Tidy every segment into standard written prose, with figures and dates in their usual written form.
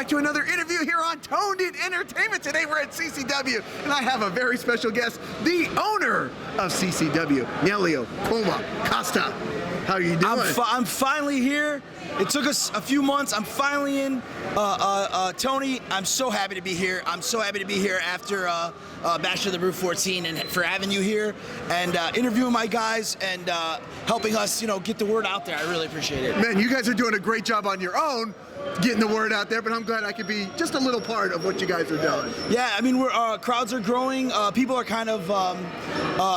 back to another interview here on Toned In Entertainment. Today we're at CCW, and I have a very special guest, the owner of CCW, Nelio Cuomo Costa. How are you doing? I'm finally here. It took us a few months. I'm finally in. Tony, I'm so happy to be here. I'm so happy to be here after Bash of the Brew 14 and for having you here and interviewing my guys and helping us, get the word out there. I really appreciate it. Man, you guys are doing a great job on your own, getting the word out there, but I'm glad I could be just a little part of what you guys are doing. Yeah, I mean, crowds are growing. People are kind of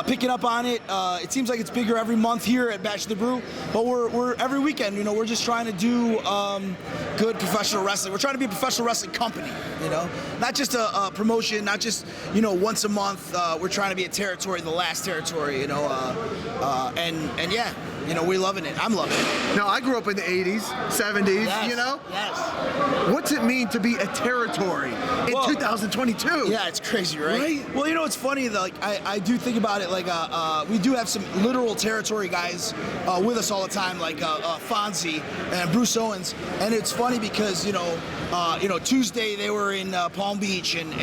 picking up on it. It seems like it's bigger every month here at Bash of the Brew, but we're every weekend, we're just trying to do good professional wrestling. We're trying to be a professional wrestling company, not just a promotion, not just, once a month. We're trying to be a territory, the last territory, and yeah. We're loving it. I'm loving it. Now, I grew up in the 80s, 70s, Yes. What's it mean to be a territory in 2022? Yeah, it's crazy, right? Well, it's funny, though, I do think about it, we do have some literal territory guys with us all the time, like Fonzie and Bruce Owens, and it's funny because, Tuesday they were in Palm Beach, and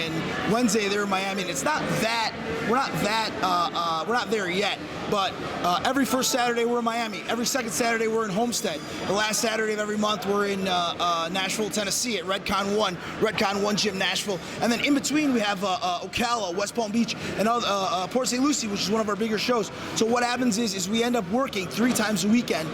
Wednesday they were in Miami, and it's not that, we're not there yet, but every first Saturday we're in Miami. Every second Saturday we're in Homestead. The last Saturday of every month we're in Nashville, Tennessee at Redcon 1 Gym, Nashville. And then in between we have Ocala, West Palm Beach, and Port St. Lucie, which is one of our bigger shows. So what happens is we end up working 3 times a weekend.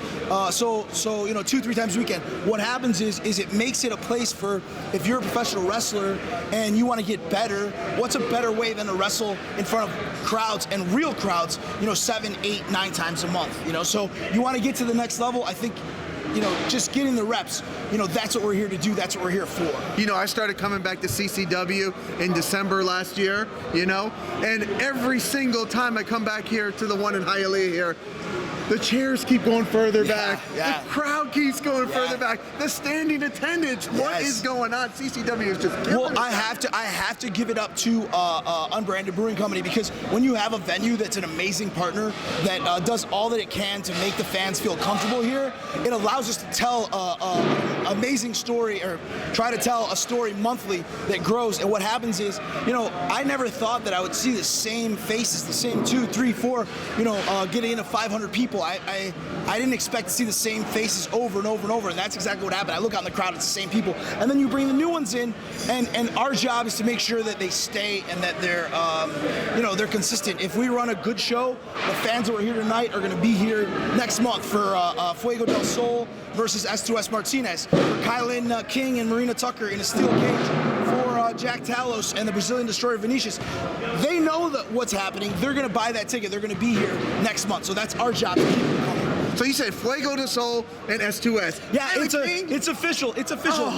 So 2-3 times a weekend. What happens is it makes it a place for, if you're a professional wrestler and you want to get better, what's a better way than to wrestle in front of crowds and real crowds, 7, 8, 9 times a month, So you want to get to the next level, I think, just getting the reps, that's what we're here to do, that's what we're here for. I started coming back to CCW in December last year, and every single time I come back here to the one in Hialeah here, the chairs keep going further back. Yeah. The crowd keeps going further back. The standing attendance. What is going on? CCW is just killing I have to give it up to Unbranded Brewing Company, because when you have a venue that's an amazing partner that does all that it can to make the fans feel comfortable here, it allows us to tell an amazing story, or try to tell a story monthly that grows. And what happens is, I never thought that I would see the same faces, the same 2, 3, 4, getting into 500 people. I didn't expect to see the same faces over and over and over, and that's exactly what happened. I look out in the crowd, it's the same people, and then you bring the new ones in, and our job is to make sure that they stay and that they're, they're consistent. If we run a good show, the fans that were here tonight are going to be here next month for Fuego del Sol versus S2S Martinez, for KiLynn King and Marina Tucker in a steel cage, for Jack Talos and the Brazilian Destroyer Vinicius. They know that what's happening. They're going to buy that ticket. They're going to be here next month. So that's our job to keep it coming. So you said Fuego del Sol and S2S. Yeah, it's official. It's official.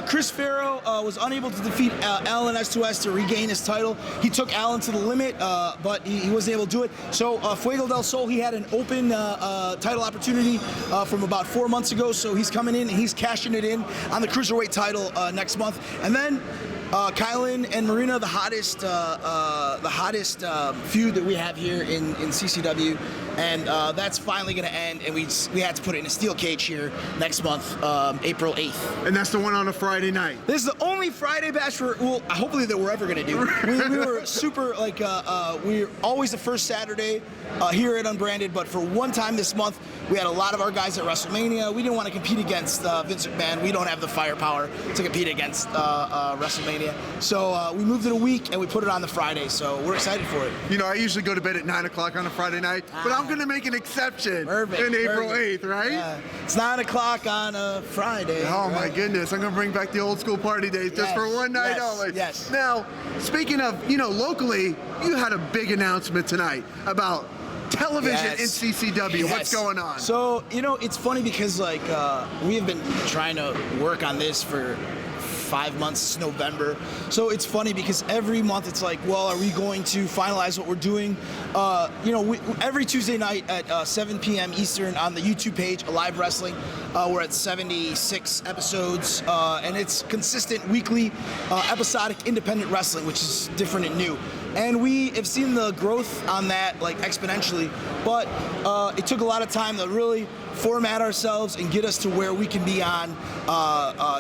Chris Farrow was unable to defeat Alan S2S to regain his title. He took Alan to the limit, but he wasn't able to do it. So Fuego del Sol, he had an open title opportunity from about 4 months ago. So he's coming in and he's cashing it in on the Cruiserweight title next month. And then KiLynn and Marina, the hottest feud that we have here in CCW, and that's finally going to end, and we had to put it in a steel cage here next month, April 8th. And that's the one on a Friday night. This is the only Friday bash hopefully that we're ever going to do. We were super, we're always the first Saturday here at Unbranded, but for one time this month, we had a lot of our guys at WrestleMania. We didn't want to compete against Vince McMahon. We don't have the firepower to compete against WrestleMania. So we moved it a week and we put it on the Friday. So we're excited for it. I usually go to bed at 9 o'clock on a Friday night, but I'm going to make an exception in April 8th, right? Yeah. It's 9 o'clock on a Friday. Oh, my goodness. I'm going to bring back the old school party days just for one night only. Yes. Now, speaking of, locally, you had a big announcement tonight about television in CCW. Yes. What's going on? So, it's funny because, we have been trying to work on this for 5 months. It's November. So it's funny because every month it's like, well, are we going to finalize what we're doing? Every Tuesday night at 7 p.m. Eastern on the YouTube page, Alive Wrestling, we're at 76 episodes, and it's consistent weekly episodic independent wrestling, which is different and new. And we have seen the growth on that exponentially, but it took a lot of time to really format ourselves and get us to where we can be on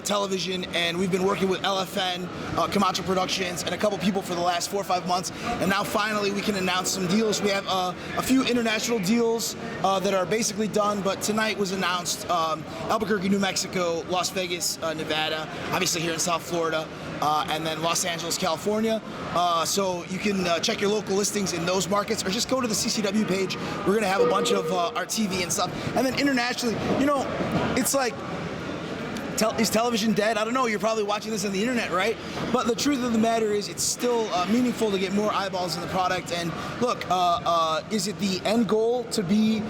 television. And we've been working with LFN, Camacho Productions, and a couple people for the last 4 or 5 months. And now finally we can announce some deals. We have a few international deals that are basically done, but tonight was announced Albuquerque, New Mexico, Las Vegas, Nevada, obviously here in South Florida, and then Los Angeles, California. So you can check your local listings in those markets, or just go to the CCW page. We're going to have a bunch of our TV and stuff. And then internationally, you know, it's like, is television dead? I don't know. You're probably watching this on the internet, right? But the truth of the matter is, it's still meaningful to get more eyeballs in the product. And look, is it the end goal to be,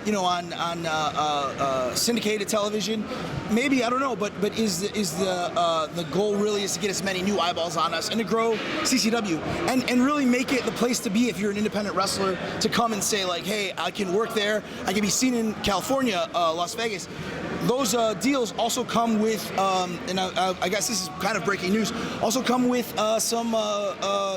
you know, on syndicated television? Maybe, I don't know. But is the goal really is to get as many new eyeballs on us and to grow CCW and really make it the place to be if you're an independent wrestler, to come and say like, hey, I can work there. I can be seen in California, Las Vegas. Those deals also come with, and I guess this is kind of breaking news, also come with some,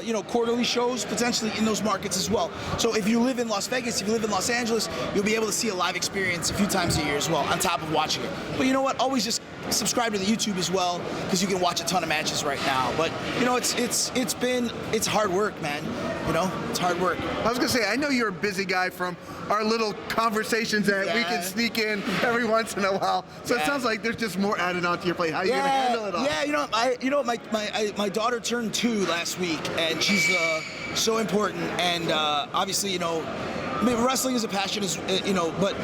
you know, quarterly shows potentially in those markets as well. So if you live in Las Vegas, if you live in Los Angeles, you'll be able to see a live experience a few times a year as well, on top of watching it. But you know what? Always just subscribe to the YouTube as well, because you can watch a ton of matches right now. But you know, it's hard work, man. You know, it's hard work. I was gonna say, I know you're a busy guy from our little conversations that we can sneak in every once in a while. So it sounds like there's just more added onto your plate. How are you gonna handle it all? Yeah, you know, my daughter turned 2 last week, and she's so important. And obviously, you know, I mean, wrestling is a passion, you know, but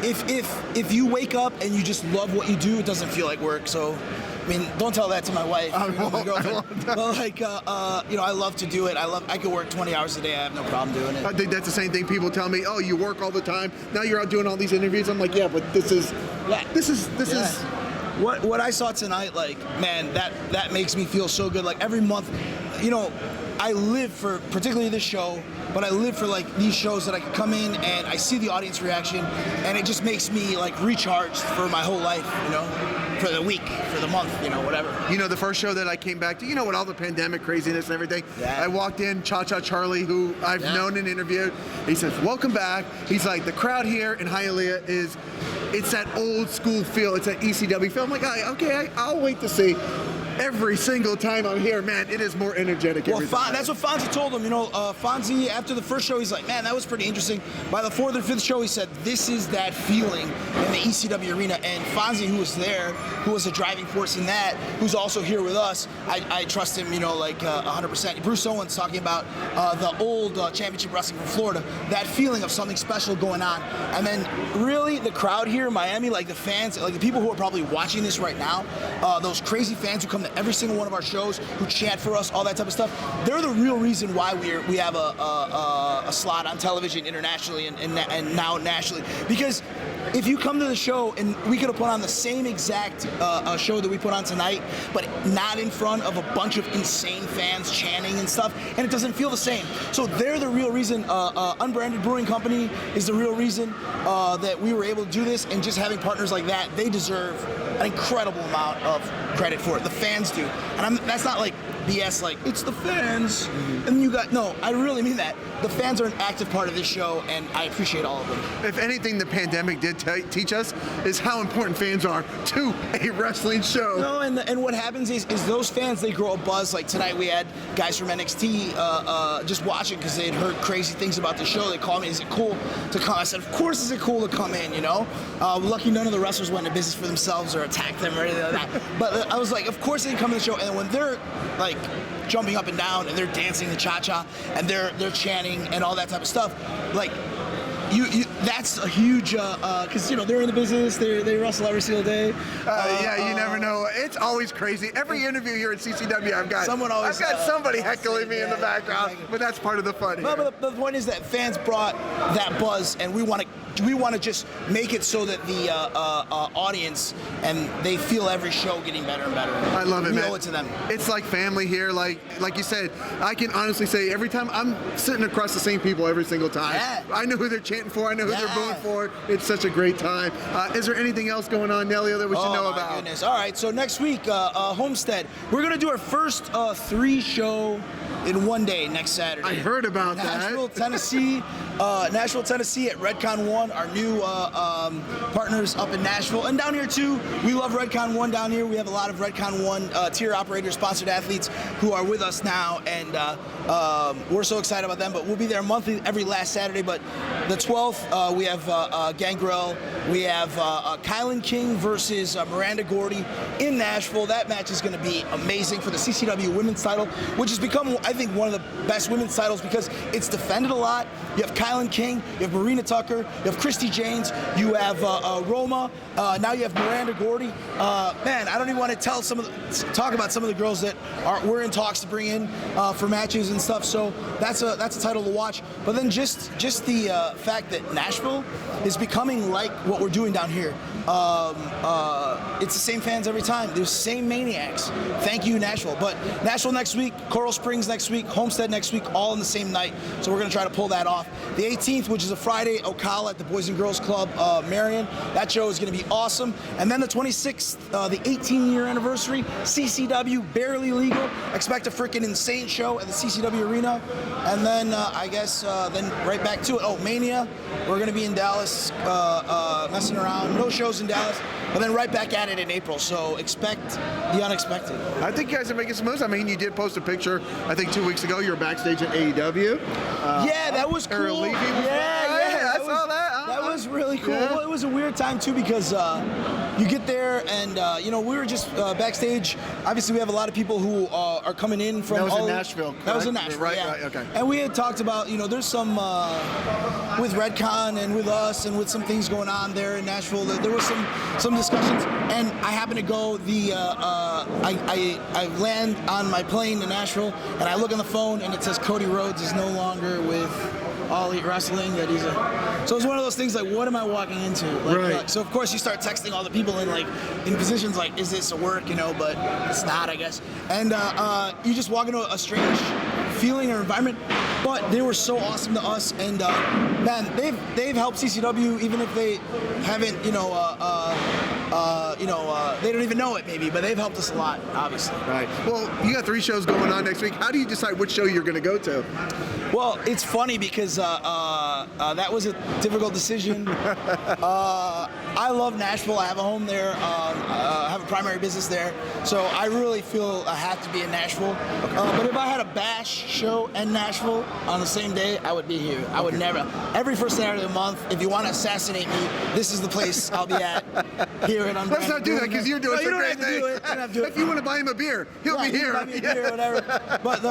if you wake up and you just love what you do, it doesn't feel like work. So, I mean, don't tell that to my wife, my girlfriend. But like, you know, I love to do it. I could work 20 hours a day. I have no problem doing it. I think that's the same thing people tell me. Oh, you work all the time. Now you're out doing all these interviews. I'm like, yeah, but this is. What I saw tonight, like, man, that makes me feel so good. Like every month, you know, I live for particularly this show, but I live for like these shows that I can come in and I see the audience reaction, and it just makes me like recharged for my whole life, you know, for the week, for the month, you know, whatever. You know, the first show that I came back to, you know, with all the pandemic craziness and everything, I walked in, Cha-Cha Charlie, who I've known and interviewed, he says, welcome back. He's like, the crowd here in Hialeah it's that old school feel, it's that ECW feel. I'm like, okay, I'll wait to see. Every single time I'm here, man, it is more energetic. Well, that's what Fonzie told him. You know, Fonzie, after the first show, he's like, man, that was pretty interesting. By the 4th or 5th show, he said, this is that feeling in the ECW arena. And Fonzie, who was there, who was a driving force in that, who's also here with us, I trust him, you know, like 100%. Bruce Owens talking about the old championship wrestling from Florida, that feeling of something special going on. And then really the crowd here in Miami, like the fans, like the people who are probably watching this right now, those crazy fans who come to every single one of our shows, who chant for us, all that type of stuff, they're the real reason why we have a slot on television internationally and now nationally. Because if you come to the show, and we could have put on the same exact show that we put on tonight, but not in front of a bunch of insane fans chanting and stuff, and it doesn't feel the same. So they're the real reason. Unbranded Brewing Company is the real reason that we were able to do this, and just having partners like that, they deserve an incredible amount of credit for it. The fans do. And that's not like BS, like, it's the fans. And you got, no, I really mean that. The fans are an active part of this show, and I appreciate all of them. If anything the pandemic did teach us is how important fans are to a wrestling show. No, and what happens is those fans, they grow a buzz. Like tonight we had guys from NXT just watching because they had heard crazy things about the show. They called me, is it cool to come? I said, of course is it cool to come in, you know? Lucky none of the wrestlers went into business for themselves or attacked them or anything like that. But I was like, of course they can come to the show. And when they're like jumping up and down and they're dancing the cha-cha and they're chanting and all that type of stuff, like, that's a huge, because, you know, they're in the business, they wrestle every single day. Yeah, you never know. It's always crazy. Every interview here at CCW, I've got somebody heckling me in the background, but that's part of the fun. No, but the point is that fans brought that buzz, and we want to just make it so that the audience, and they feel every show getting better and better. I love it, man. We owe it to them. It's like family here. Like you said, I can honestly say every time I'm sitting across the same people every single time. Yeah. I know who they're chanting for. I know who they're booing for. It's such a great time. Is there anything else going on, Nelio, that we should know about? Oh, my goodness. All right, so next week, Homestead. We're going to do our first 3-show in one day next Saturday. I heard about Nashville, Tennessee at Redcon 1. Redcon, our new partners up in Nashville, and down here too. We love Redcon 1 down here. We have a lot of Redcon 1 tier operators, sponsored athletes who are with us now, and we're so excited about them. But we'll be there monthly, every last Saturday. But the 12th, we have Gangrel. We have KiLynn King versus Miranda Gordy in Nashville. That match is going to be amazing for the CCW women's title, which has become, I think, one of the best women's titles because it's defended a lot. You have KiLynn King, you have Marina Tucker, you have Christy Janes, you have Roma, now you have Miranda Gordy. Man, I don't even want to talk about some of the girls that we're in talks to bring in for matches and stuff. So that's a title to watch. But then just the fact that Nashville is becoming like what we're doing down here. It's the same fans every time. There's same maniacs. Thank you, Nashville. But Nashville next week, Coral Springs next week, Homestead next week, all in the same night. So we're going to try to pull that off. The 18th, which is a Friday, Ocala at the Boys and Girls Club, Marion. That show is going to be awesome. And then the 26th, the 18-year anniversary, CCW, barely legal. Expect a freaking insane show at the CCW Arena. And then I guess then right back to it. Oh, Mania. We're going to be in Dallas messing around. No shows in Dallas. But then right back at it in April. So expect the unexpected. I think you guys are making some moves. I mean, you did post a picture, I think 2 weeks ago. You were backstage at AEW. Yeah, that was cool. Yeah, I saw that. That was really cool. Yeah. Well, it was a weird time too because you get there and you know, we were just backstage. Obviously, we have a lot of people who are coming in from. That was in Nashville. That was in Nashville. Right, yeah. right, okay. And we had talked about, you know, there's some with Redcon and with us and with some things going on there in Nashville. There was some discussions, and I happened to go. I land on my plane to Nashville, and I look on the phone, and it says Cody Rhodes is no longer with All Elite Wrestling. That he's so it's one of those things like, what am I walking into? Like, right. So of course you start texting all the people in positions like, is this a work? You know, but it's not, I guess. And you just walk into a strange feeling or environment. But they were so awesome to us, and man, they've helped CCW even if they haven't, they don't even know it maybe, but they've helped us a lot, obviously. Right. Well, you got 3 shows going on next week. How do you decide which show you're going to go to? Well, it's funny because that was a difficult decision. I love Nashville. I have a home there. I have a primary business there, so I really feel I have to be in Nashville. But if I had a Bash show in Nashville on the same day, I would be here. I would never. Every first Saturday of the month, if you want to assassinate me, this is the place I'll be at. Here at Let's not do that because you're doing some great things. If you want to buy him a beer, he'll be here. Buy me a beer, whatever. But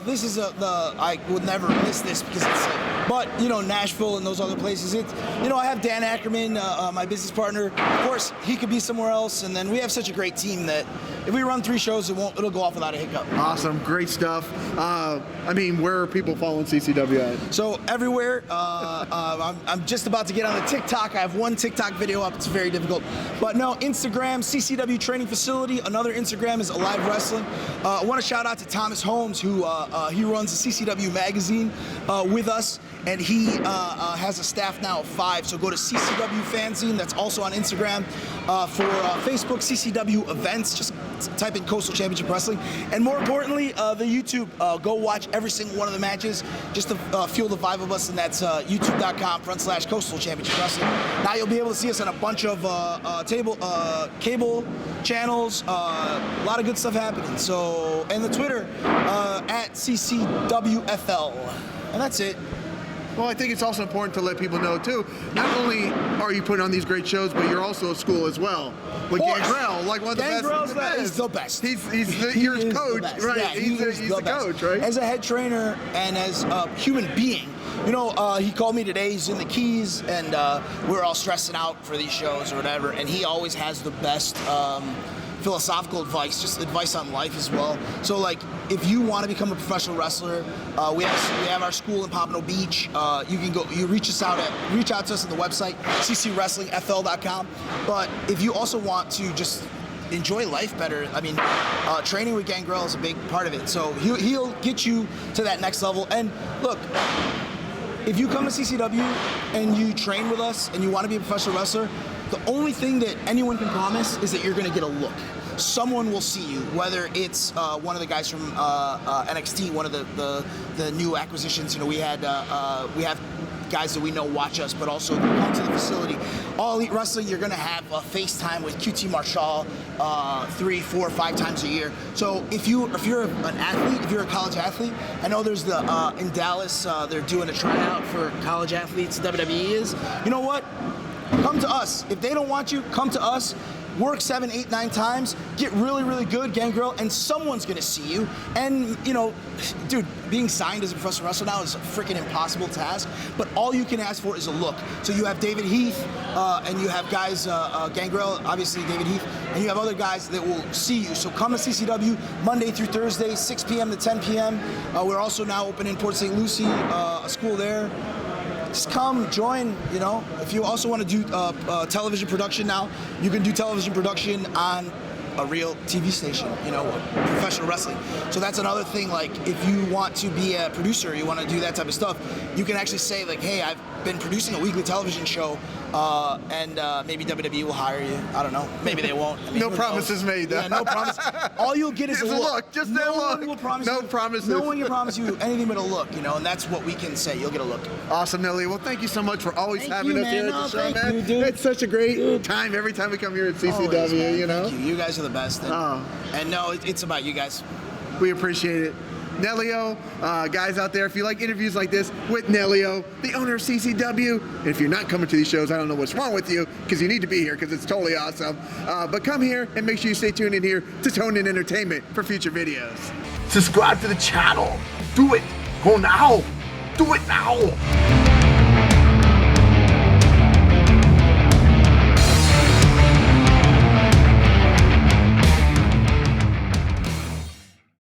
this is I would never miss this because it's. But you know, Nashville and those other places. It's, you know, I have Dan Ackerman, my business partner. Of course, he could be somewhere else, and then we have such a great team that if we run 3 shows, it'll go off without a hiccup. Awesome, great stuff. I mean, where are people following CCW at? So everywhere. I'm just about to get on the TikTok. I have 1 TikTok video up. It's very difficult. But no, Instagram, CCW Training Facility. Another Instagram is Alive Wrestling. I want to shout out to Thomas Holmes, who he runs the CCW magazine with us, and he has a staff now of 5. So go to CCW Fanzine. That's also on Instagram. For Facebook, CCW Events. Just type in Coastal Championship Wrestling. And more importantly, the YouTube. Go watch every single one of the matches just to fuel the vibe of us, and that's youtube.com/Coastal Championship Wrestling. Now you'll be able to see us on a bunch of cable channels. A lot of good stuff happening. So, and the Twitter at CCWFL. And that's it. Well, I think it's also important to let people know, too, not only are you putting on these great shows, but you're also a school as well. With Gangrel, like one of the best. He's the best. He's your coach, right? Yeah, he's the coach, right? As a head trainer and as a human being, you know, he called me today. He's in the Keys, and we're all stressing out for these shows or whatever, and he always has the best philosophical advice, just advice on life as well. So like, if you want to become a professional wrestler, we have our school in Pompano Beach. You can go, you reach out to us on the website, ccwrestlingfl.com. But if you also want to just enjoy life better, I mean, training with Gangrel is a big part of it. So he'll get you to that next level. And look, if you come to CCW and you train with us and you want to be a professional wrestler, the only thing that anyone can promise is that you're going to get a look. Someone will see you, whether it's one of the guys from NXT, one of the new acquisitions. You know, we have guys that we know watch us, but also come to the facility. All Elite Wrestling, you're gonna have a FaceTime with QT Marshall 3, 4, 5 times a year. So if you're an athlete, if you're a college athlete, I know there's the in Dallas they're doing a tryout for college athletes. WWE is. You know what? Come to us. If they don't want you, come to us. Work 7, 8, 9 times, get really, really good, gangrel, and someone's gonna see you. And you know, dude, being signed as a professional wrestler now is a freaking impossible task, but all you can ask for is a look. So you have David Heath, and you have guys, Gangrel, obviously David Heath, and you have other guys that will see you. So come to CCW Monday through Thursday, 6 p.m. to 10 p.m. We're also now open in Port St. Lucie, a school there. Just come, join, you know. If you also want to do television production now, you can do television production on a real TV station, you know, professional wrestling. So that's another thing, like, if you want to be a producer, you want to do that type of stuff, you can actually say, like, hey, I've been producing a weekly television show, and maybe WWE will hire you. I don't know. Maybe they won't. I mean, no promises made, though. Yeah, no promise. All you'll get is a look. Just no that look. one will promise No you, promises. No one can promise you anything but a look, you know, and that's what we can say. You'll get a look. Awesome, Nelly. Well, thank you so much for always having us here at the show, thank man. you, dude. It's such a great time every time we come here at CCW, Always, you know? Thank you. You guys are the best. And no, it's about you guys. We appreciate it. Nelio, guys out there, if you like interviews like this with Nelio, the owner of CCW, and if you're not coming to these shows, I don't know what's wrong with you, because you need to be here, because it's totally awesome. But come here and make sure you stay tuned in here to Tone In Entertainment for future videos. Subscribe to the channel. Do it. Go now. Do it now.